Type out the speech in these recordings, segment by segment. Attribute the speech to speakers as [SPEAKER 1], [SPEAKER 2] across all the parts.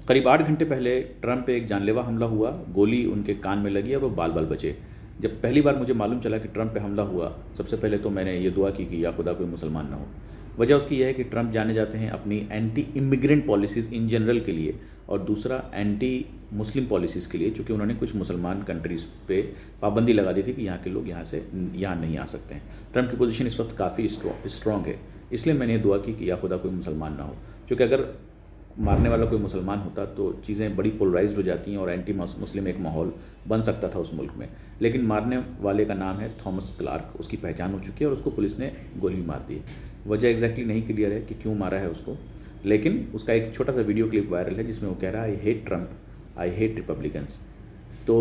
[SPEAKER 1] करीब 8 घंटे पहले ट्रंप पे एक जानलेवा हमला हुआ, गोली उनके कान में लगी और वो बाल-बाल बचे। जब पहली बार मुझे मालूम चला कि ट्रंप पे हमला हुआ, सबसे पहले तो मैंने ये दुआ की कि या खुदा कोई मुसलमान ना हो। वजह उसकी यह है कि ट्रंप जाने जाते हैं अपनी anti immigrant policies in general के लिए, और दूसरा एंटी मुस्लिम पॉलिसीज़ के लिए, चूँकि उन्होंने कुछ मुसलमान कंट्रीज़ पे पाबंदी लगा दी थी कि यहाँ के लोग यहाँ नहीं आ सकते हैं। ट्रंप की पोजीशन इस वक्त काफ़ी स्ट्रॉन्ग है, इसलिए मैंने दुआ की कि या खुदा कोई मुसलमान ना हो, क्योंकि अगर मारने वाला कोई मुसलमान होता तो चीज़ें बड़ी पोलराइज्ड हो जाती हैं और एंटी मुस्लिम एक माहौल बन सकता था उस मुल्क में। लेकिन मारने वाले का नाम है थॉमस क्लार्क, उसकी पहचान हो चुकी है और उसको पुलिस ने गोली मार दी। वजह एग्जैक्टली नहीं क्लियर है कि क्यों मारा है उसको, लेकिन उसका एक छोटा सा वीडियो क्लिप वायरल है जिसमें वो कह रहा है, I hate Trump, I hate Republicans. तो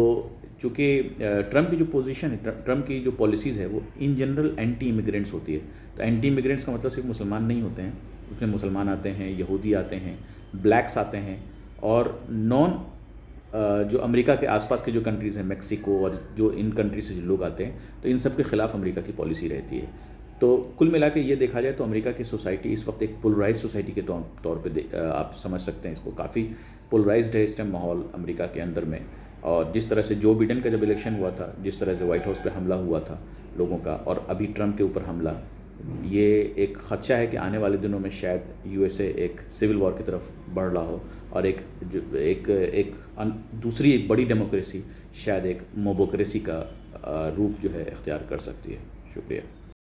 [SPEAKER 1] चूँकि ट्रंप की जो पोजीशन है, ट्रंप की जो पॉलिसीज़ है वो इन जनरल एंटी इमिग्रेंट्स होती है। तो एंटी इमिग्रेंट्स का मतलब सिर्फ मुसलमान नहीं होते हैं, उसमें मुसलमान आते हैं, यहूदी आते हैं, ब्लैक्स आते हैं, और नॉन जो अमेरिका के आसपास के जो कंट्रीज़ हैं, मेक्सिको और जो इन कंट्री से जो लोग आते हैं, तो इन सब के ख़िलाफ़ अमेरिका की पॉलिसी रहती है। तो कुल मिला के ये देखा जाए तो अमेरिका की सोसाइटी इस वक्त एक पोलराइज सोसाइटी के तौर पे आप समझ सकते हैं इसको। काफ़ी पोलराइज्ड है इस टाइम माहौल अमेरिका के अंदर में। और जिस तरह से जो बिडेन का जब इलेक्शन हुआ था, जिस तरह से वाइट हाउस पे हमला हुआ था लोगों का, और अभी ट्रंप के ऊपर हमला, ये एक खदशा है कि आने वाले दिनों में शायद यूएसए एक सिविल वॉर की तरफ बढ़ रहा हो और दूसरी एक बड़ी डेमोक्रेसी शायद एक मोबोक्रेसी का रूप जो है इख्तियार कर सकती है। शुक्रिया।